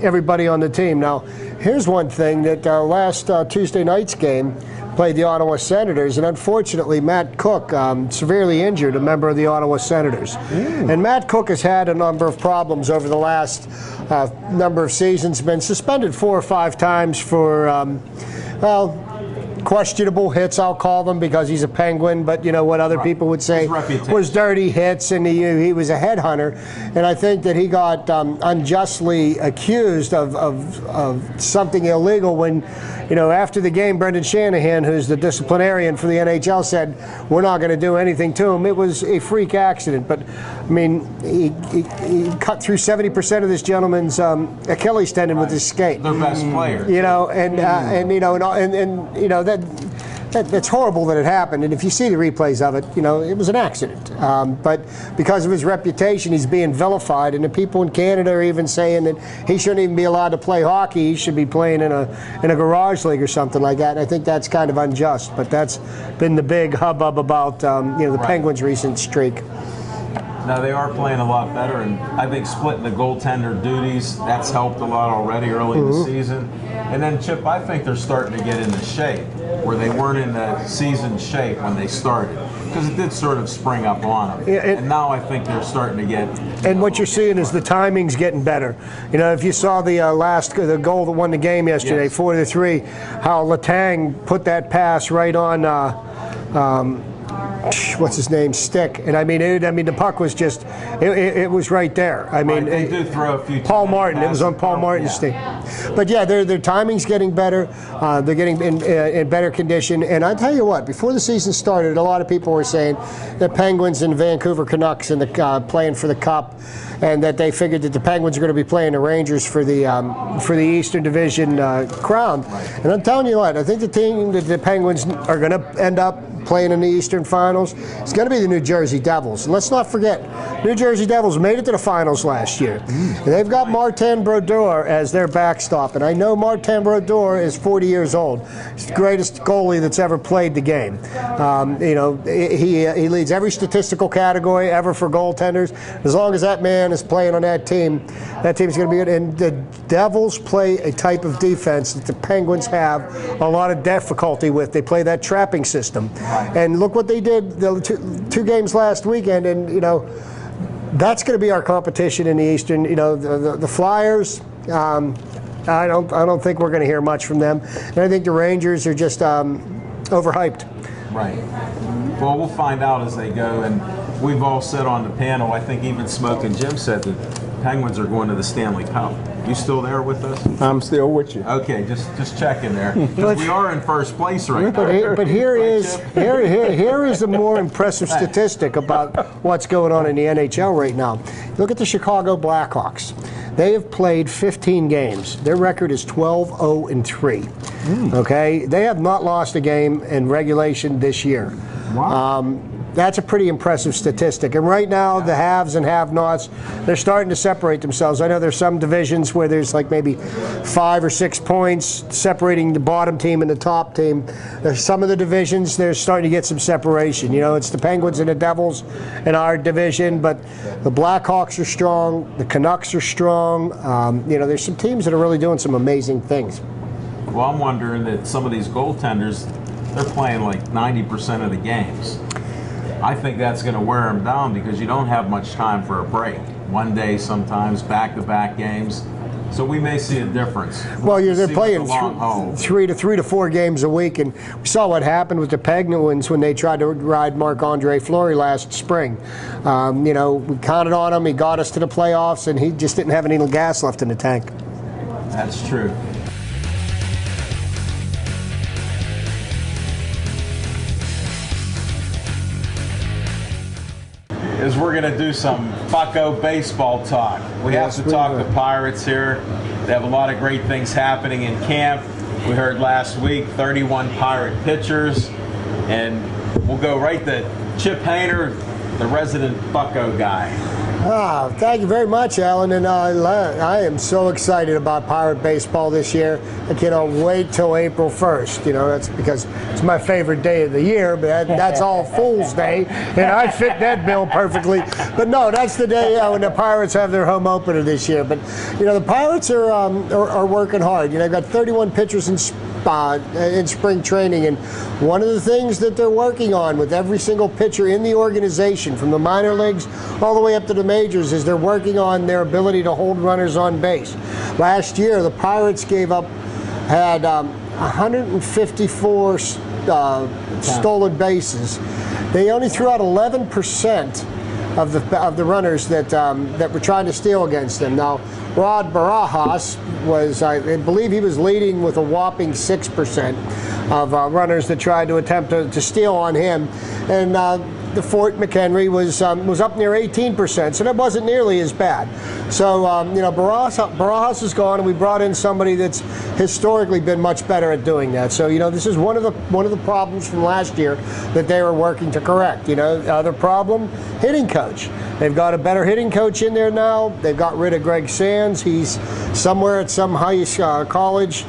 everybody on the team. Now, here's one thing that last Tuesday night's game played the Ottawa Senators, and unfortunately Matt Cook severely injured a member of the Ottawa Senators. And Matt Cook has had a number of problems over the last number of seasons, been suspended 4 or 5 times for questionable hits, I'll call them, because he's a Penguin, but what other people would say was dirty hits, and he was a headhunter. And I think that he got unjustly accused of something illegal when, after the game, Brendan Shanahan, who's the disciplinarian for the NHL, said, we're not going to do anything to him. It was a freak accident, but I mean, he cut through 70% of this gentleman's Achilles tendon with his skate. Their best player. It's horrible that it happened, and if you see the replays of it, you know, it was an accident. But because of his reputation, he's being vilified, and the people in Canada are even saying that he shouldn't even be allowed to play hockey. He should be playing in a garage league or something like that. And I think that's kind of unjust, but that's been the big hubbub about you know, the Penguins' recent streak. Now, they are playing a lot better, and I think splitting the goaltender duties, that's helped a lot already early in the season. And then, Chip, I think they're starting to get into shape, where they weren't in the season shape when they started, because it did sort of spring up on them. And now I think they're starting to get... And what you're seeing is the timing's getting better. You know, if you saw the the goal that won the game yesterday, 4-3, how Letang put that pass right on... what's his name, stick, and I mean, the puck was just, it was right there. I mean, they do throw a few. Paul Martin, it was on Paul Martin's thing. But yeah, their timing's getting better. They're getting in better condition. And I tell you what, before the season started, a lot of people were saying the Penguins and Vancouver Canucks and the playing for the Cup, and that they figured that the Penguins are going to be playing the Rangers for the Eastern Division crown. And I'm telling you what, I think the team that the Penguins are going to end up playing in the Eastern Finals is going to be the New Jersey Devils. And let's not forget, New Jersey Devils made it to the finals last year. And they've got Martin Brodeur as their backstop. And I know Martin Brodeur is 40 years old. He's the greatest goalie that's ever played the game. You know, he leads every statistical category ever for goaltenders. As long as that man is playing on that team's going to be good. And the Devils play a type of defense that the Penguins have a lot of difficulty with. They play that trapping system. And look what they did the two games last weekend, and you know, that's going to be our competition in the Eastern. You know, the Flyers. I don't think we're going to hear much from them, and I think the Rangers are just overhyped. Right. Well, we'll find out as they go, and we've all said on the panel. I think even Smoke and Jim said that Penguins are going to the Stanley Cup. You still there with us? I'm still with you. Okay, just checking there. Because we are in first place right now. But here is a more impressive statistic about what's going on in the NHL right now. Look at the Chicago Blackhawks. They have played 15 games. Their record is 12-0-3. Okay, they have not lost a game in regulation this year. Wow. That's a pretty impressive statistic. And right now, the haves and have-nots, they're starting to separate themselves. I know there's some divisions where there's like maybe 5 or 6 points separating the bottom team and the top team. There's some of the divisions, they're starting to get some separation. You know, it's the Penguins and the Devils in our division, but the Blackhawks are strong, the Canucks are strong. You know, there's some teams that are really doing some amazing things. Well, I'm wondering that some of these goaltenders, they're playing like 90% of the games. I think that's going to wear them down because you don't have much time for a break. One day sometimes, back-to-back games. So we may see a difference. Well, they're playing 3 to 4 games a week, and we saw what happened with the Penguins when they tried to ride Marc-Andre Fleury last spring. You know, we counted on him. He got us to the playoffs, and he just didn't have any gas left in the tank. That's true. Is we're going to do some Bucko baseball talk. We have to talk the Pirates here. They have a lot of great things happening in camp. We heard last week 31 Pirate pitchers, and we'll go right to Chip Hayner, the resident Bucko guy. Thank you very much, Alan, and I am so excited about Pirate baseball this year. I cannot wait till April 1st. You know, that's because it's my favorite day of the year, but that's all Fool's Day, and I fit that bill perfectly. But no, that's the day when the Pirates have their home opener this year. But, you know, the Pirates are working hard. You know, they've got 31 pitchers in spring training, and one of the things that they're working on with every single pitcher in the organization, from the minor leagues all the way up to the majors, is they're working on their ability to hold runners on base. Last year, the Pirates had 154 stolen bases. They only threw out 11% of the runners that were trying to steal against them. Now, Rod Barajas was, I believe he was leading with a whopping 6% of runners that tried to attempt to steal on him. And Fort McHenry was up near 18%, so that wasn't nearly as bad. So Barajas is gone, and we brought in somebody that's historically been much better at doing that. So this is one of the problems from last year that they were working to correct. Other problem, hitting coach. They've got a better hitting coach in there now. They've got rid of Greg Sands. He's somewhere at some high college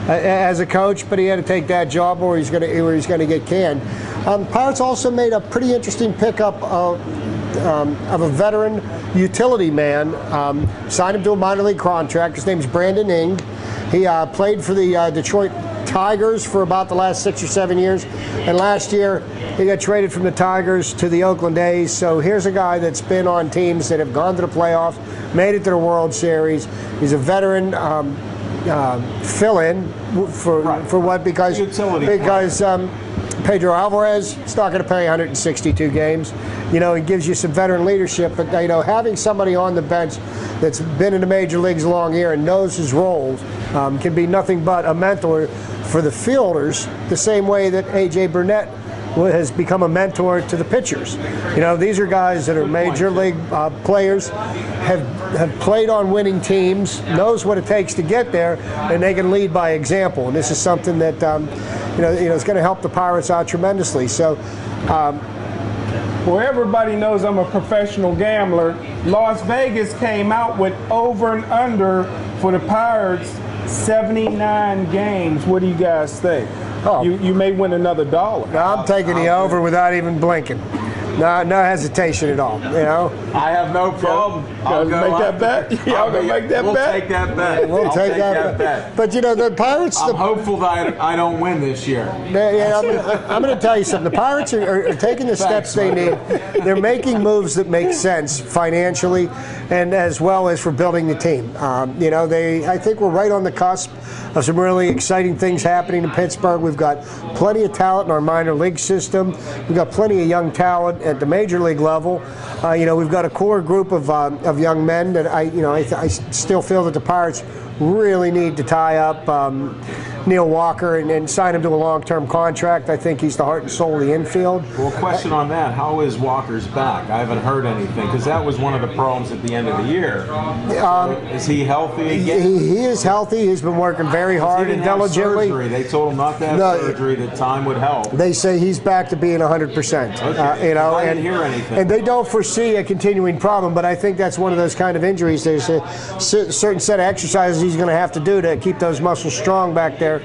as a coach, but he had to take that job or he's going to get canned. Pirates also made a pretty interesting pickup of a veteran utility man. Signed him to a minor league contract. His name's Brandon Ing. He played for the Detroit Tigers for about the last 6 or 7 years, and last year he got traded from the Tigers to the Oakland A's. So here's a guy that's been on teams that have gone to the playoffs, made it to the World Series. He's a veteran fill-in for what? Because Pedro Alvarez is not going to play 162 games. It gives you some veteran leadership, but having somebody on the bench that's been in the major leagues a long year and knows his roles can be nothing but a mentor for the fielders, the same way that A.J. Burnett has become a mentor to the pitchers. These are guys that are major league players, have played on winning teams, knows what it takes to get there, and they can lead by example. And this is something that is going to help the Pirates out tremendously. So. Well, everybody knows I'm a professional gambler. Las Vegas came out with over and under for the Pirates 79 games. What do you guys think? Oh. You may win another $1. No, I'm taking the over without even blinking. No hesitation at all. I have no problem. I'll make that bet. Y'all gonna make that bet? We'll take that bet. We'll take that bet. But the Pirates. I'm hopeful that I don't win this year. I'm going to tell you something. The Pirates are taking the steps they need. They're making moves that make sense financially, and as well as for building the team. I think we're right on the cusp of some really exciting things happening in Pittsburgh. We've got plenty of talent in our minor league system. We've got plenty of young talent at the major league level. We've got a core group of young men that I still feel that the Pirates really need to tie up Neil Walker and sign him to a long-term contract. I think he's the heart and soul of the infield. Well, question on that. How is Walker's back? I haven't heard anything, because that was one of the problems at the end of the year. Is he healthy again? He is healthy. He's been working very hard and diligently. Surgery. They told him not to have surgery, that time would help. They say he's back to being 100%. Okay. I didn't hear anything. And they don't foresee a continuing problem, but I think that's one of those kind of injuries. There's a certain set of exercises he's going to have to do to keep those muscles strong back there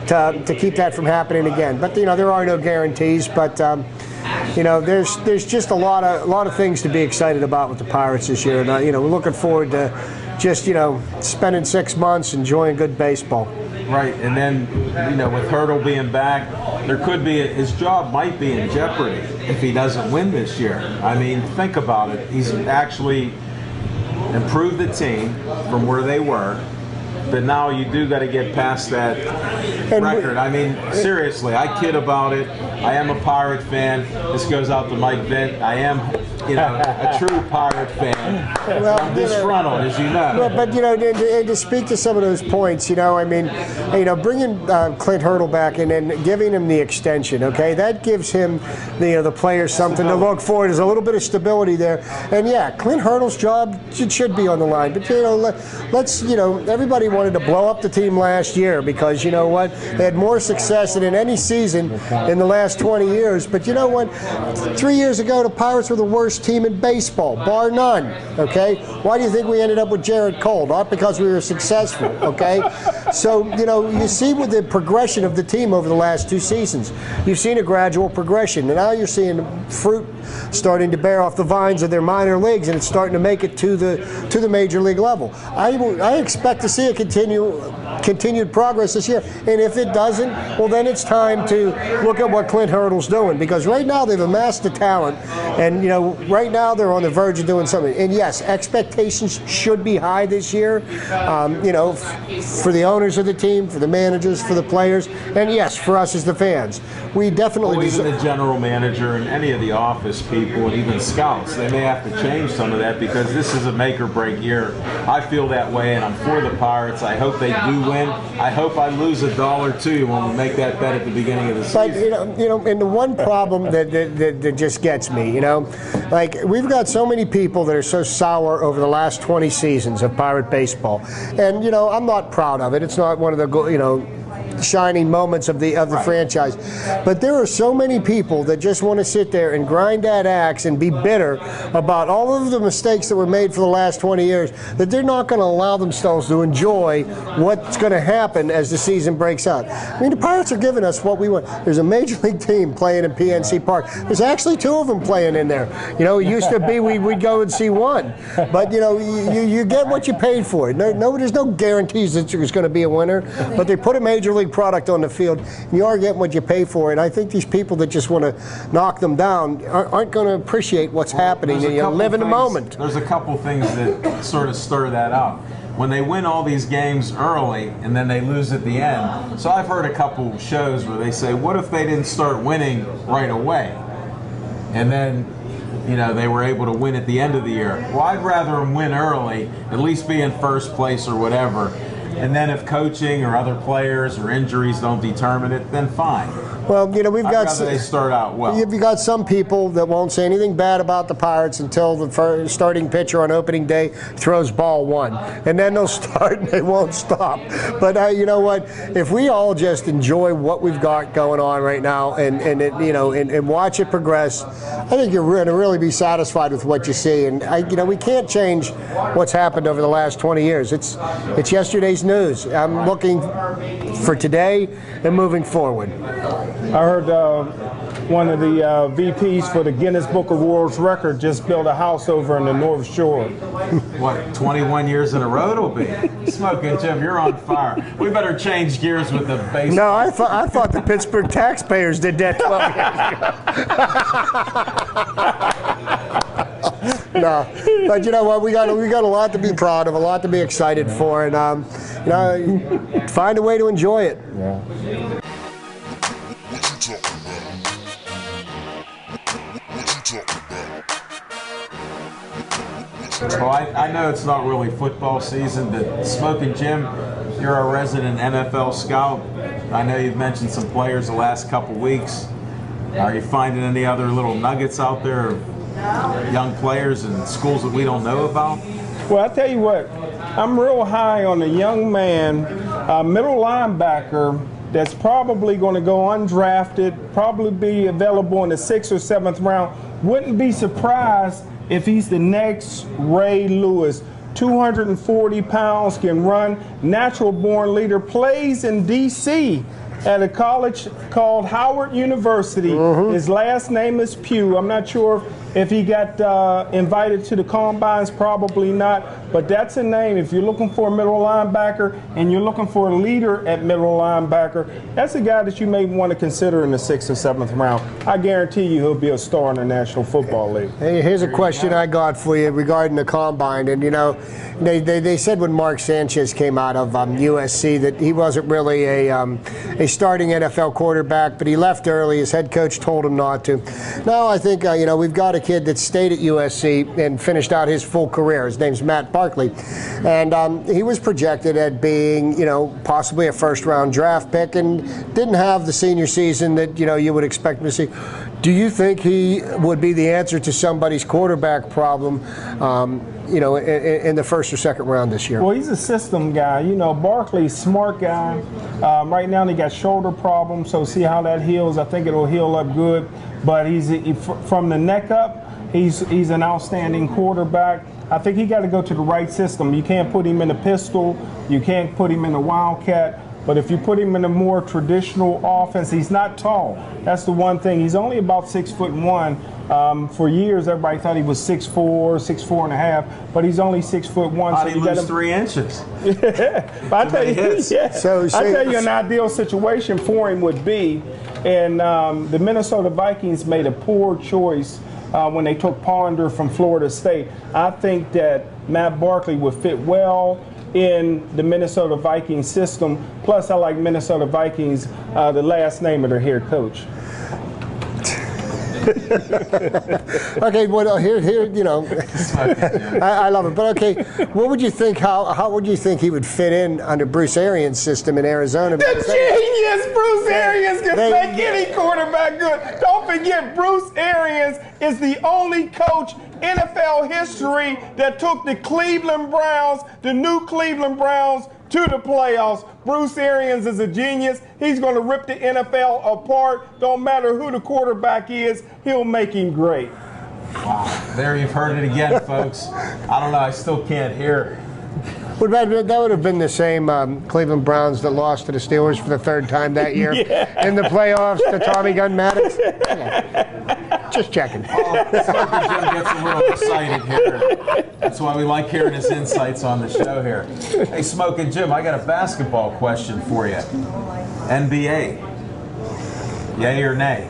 to keep that from happening again. But there are no guarantees. But there's just a lot of things to be excited about with the Pirates this year. And we're looking forward to just spending 6 months enjoying good baseball. Right, and then with Hurdle being back, there could be his job might be in jeopardy if he doesn't win this year. I mean, think about it. He's actually improved the team from where they were. But now you do got to get past that record. I mean, seriously, I kid about it. I am a Pirate fan. This goes out to Mike Vint. I am, a true Pirate fan. Well, I'm disgruntled, as you know. But to speak to some of those points, bringing Clint Hurdle back and then giving him the extension, okay, that gives him the players something to look forward. There's a little bit of stability there, and yeah, Clint Hurdle's job should be on the line. But let's everybody wanted to blow up the team last year because they had more success than in any season in the last 20 years. But 3 years ago the Pirates were the worst team in baseball, bar none. Okay, why do you think we ended up with Jarrett Cole? Not because we were successful. Okay, so you see with the progression of the team over the last 2 seasons, you've seen a gradual progression, and now you're seeing fruit starting to bear off the vines of their minor leagues, and it's starting to make it to the major league level. I expect to see a continued progress this year, and if it doesn't, well, then it's time to look at what Clint Hurdle's doing, because right now they've amassed the talent, and right now they're on the verge of doing something. And yes, expectations should be high this year, for the owners of the team, for the managers, for the players, and yes, for us as the fans. We definitely even the general manager and any of the office people and even scouts, they may have to change some of that, because this is a make or break year. I feel that way, and I'm for the Pirates. I hope they do win. win. I hope I lose $1 to you when we make that bet at the beginning of the season. But and the one problem that just gets me, like we've got so many people that are so sour over the last 20 seasons of Pirate baseball, and I'm not proud of it. It's not one of the shining moments of the franchise, but there are so many people that just want to sit there and grind that axe and be bitter about all of the mistakes that were made for the last 20 years that they're not going to allow themselves to enjoy what's going to happen as the season breaks out. I mean, the Pirates are giving us what we want. There's a major league team playing in PNC Park. There's actually 2 of them playing in there. It used to be we'd go and see one, but you get what you paid for. There's no guarantees that there's going to be a winner, but they put a major league product on the field, and you are getting what you pay for. And I think these people that just want to knock them down aren't going to appreciate what's happening and live in the moment. There's a couple things that sort of stir that up. When they win all these games early and then they lose at the end. So I've heard a couple shows where they say, what if they didn't start winning right away? And then they were able to win at the end of the year. Well, I'd rather them win early, at least be in first place or whatever. And then if coaching or other players or injuries don't determine it, then fine. Well, we've got. They start out well. You've got some people that won't say anything bad about the Pirates until the starting pitcher on opening day throws ball 1, and then they'll start and they won't stop. But you know what? If we all just enjoy what we've got going on right now and watch it progress, I think you're going to really be satisfied with what you see. And we can't change what's happened over the last 20 years. It's yesterday's news. I'm looking for today and moving forward. I heard one of the VPs for the Guinness Book of World Records just built a house over in the North Shore. What, 21 years in a row it'll be? Smoking Jim, you're on fire. We better change gears with the baseball. No, I thought the Pittsburgh taxpayers did that 12 years ago. No, but you know what? We got a lot to be proud of, a lot to be excited for, and find a way to enjoy it. Yeah. Well, I know it's not really football season, but Smoking Jim, you're our resident NFL scout. I know you've mentioned some players the last couple weeks. Are you finding any other little nuggets out there of young players and schools that we don't know about? Well, I tell you what, I'm real high on a young man, middle linebacker, that's probably going to go undrafted, probably be available in the 6th or 7th round. Wouldn't be surprised if he's the next Ray Lewis. 240 pounds, can run, natural-born leader, plays in D.C. at a college called Howard University. His last name is Pugh. I'm not sure if he got invited to the combines, probably not. But that's a name. If you're looking for a middle linebacker and you're looking for a leader at middle linebacker, that's a guy that you may want to consider in the 6th or 7th round. I guarantee you he'll be a star in the National Football League. Hey, here's a question I got for you regarding the combine. And, they said when Mark Sanchez came out of USC that he wasn't really a starting NFL quarterback, but he left early. His head coach told him not to. Now I think, we've got a kid that stayed at USC and finished out his full career. His name's Matt Barkley. And he was projected at being, possibly a first-round draft pick and didn't have the senior season that, you would expect him to see. Do you think he would be the answer to somebody's quarterback problem, in the 1st or 2nd round this year? Well, he's a system guy. Barkley's a smart guy. Right now, he got shoulder problems, so see how that heals. I think it'll heal up good. But from the neck up, he's an outstanding quarterback. I think he got to go to the right system. You can't put him in a pistol. You can't put him in a wildcat. But if you put him in a more traditional offense, he's not tall. That's the one thing. He's only about 6'1". For years, everybody thought he was 6'4", 6'4.5", but he's only 6'1". How'd he lose 3 inches? But I tell you, an ideal situation for him would be, and the Minnesota Vikings made a poor choice when they took Ponder from Florida State. I think that Matt Barkley would fit well in the Minnesota Vikings system. Plus, I like Minnesota Vikings, the last name of their head coach. Okay, well, here, you know, I love it. But okay, what would you think? How would you think he would fit in under Bruce Arians' system in Arizona? The genius, Bruce Arians can make any quarterback good. Don't forget, Bruce Arians is the only coach in NFL history that took the Cleveland Browns, the new Cleveland Browns, to the playoffs. Bruce Arians is a genius. He's going to rip the NFL apart. Don't matter who the quarterback is, he'll make him great. Wow. There you've heard it again, folks. I don't know. I still can't hear. That would have been the same Cleveland Browns that lost to the Steelers for the third time that year in the playoffs to Tommy Gunn Maddox. Yeah. Just checking. Smoking Jim gets a little excited here. That's why we like hearing his insights on the show here. Hey, Smoking Jim, I got a basketball question for you. NBA, yay or nay?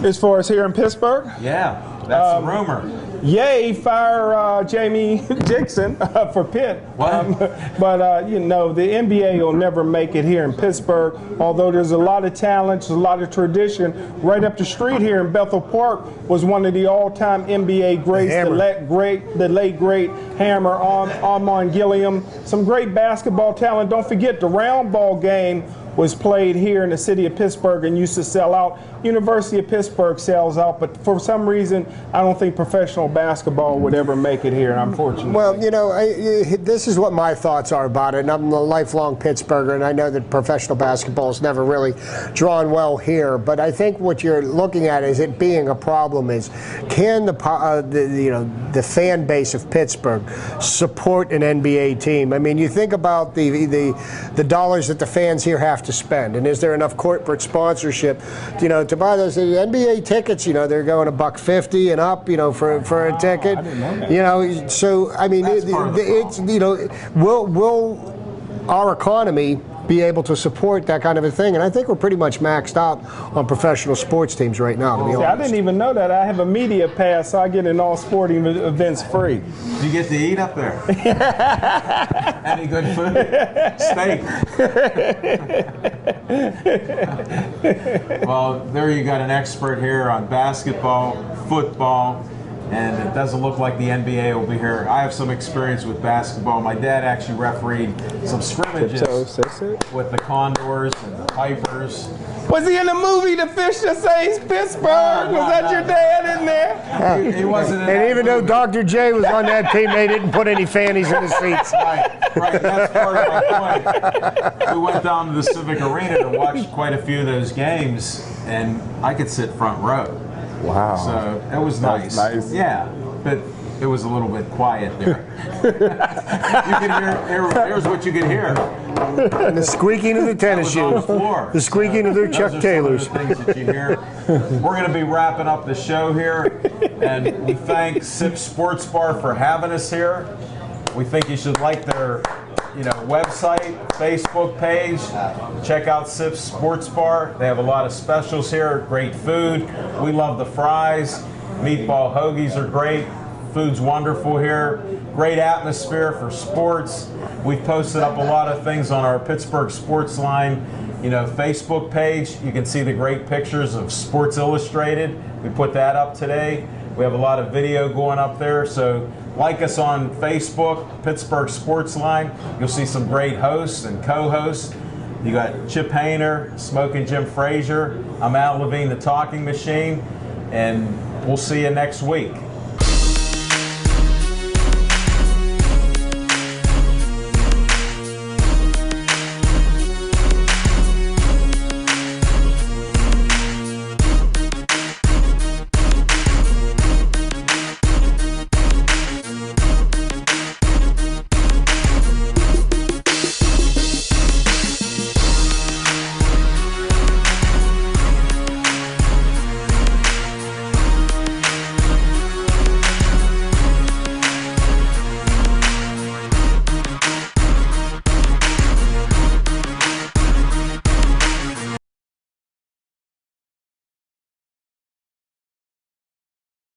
As far as here in Pittsburgh? Yeah, that's a rumor. Yay, fire Jamie Dixon for Pitt. But you know, the NBA will never make it here in Pittsburgh, although there's a lot of talent, there's a lot of tradition. Right up the street here in Bethel Park was one of the all-time NBA greats, the late great Hammer, Armand Gilliam. Some great basketball talent. Don't forget, the round ball game was played here in the city of Pittsburgh and used to sell out. University of Pittsburgh sells out, but for some reason, I don't think professional basketball would ever make it here, unfortunately. Well, you know, this is what my thoughts are about it. And I'm a lifelong Pittsburgher, and I know that professional basketball has never really drawn well here. But I think what you're looking at is it being a problem is, can the fan base of Pittsburgh support an NBA team? I mean, you think about the dollars that the fans here have to spend, and is there enough corporate sponsorship, you know, to buy those NBA tickets? You know, they're going $150 and up, you know, for a ticket. I didn't know that. You know, so I mean, it's, you know, will our economy be able to support that kind of a thing? And I think we're pretty much maxed out on professional sports teams right now, to be honest. I didn't even know that. I have a media pass, so I get in all sporting events free. Do you get to eat up there? Any good food? Steak. Well, there you got an expert here on basketball, football, and it doesn't look like the NBA will be here. I have some experience with basketball. My dad actually refereed some scrimmages with the Condors and the Pipers. Was he in the movie The Fish That Saves Pittsburgh? Was that your dad in there? He wasn't in And that even movie. though Dr. J was on that team, they didn't put any fannies in the seats. Right, that's part of my point. We went down to the Civic Arena to watch quite a few of those games, and I could sit front row. Wow. So it was nice. Nice. Yeah, but it was a little bit quiet there. You can hear, here's what you can hear. And the squeaking of the tennis On the shoes. floor. The squeaking of their Chuck Those are Taylors. some of the things that you hear. We're going to be wrapping up the show here, and we thank Sip Sports Bar for having us here. We think you should like their, website, Facebook page. Check out Sip Sports Bar. They have a lot of specials here. Great food. We love the fries. Meatball hoagies are great. Food's wonderful here. Great atmosphere for sports. We've posted up a lot of things on our Pittsburgh Sportsline, Facebook page. You can see the great pictures of Sports Illustrated. We put that up today. We have a lot of video going up there. So like us on Facebook, Pittsburgh Sportsline. You'll see some great hosts and co-hosts. You got Chip Hayner, Smoking Jim Frazier. I'm Al Levine, the Talking Machine, and we'll see you next week.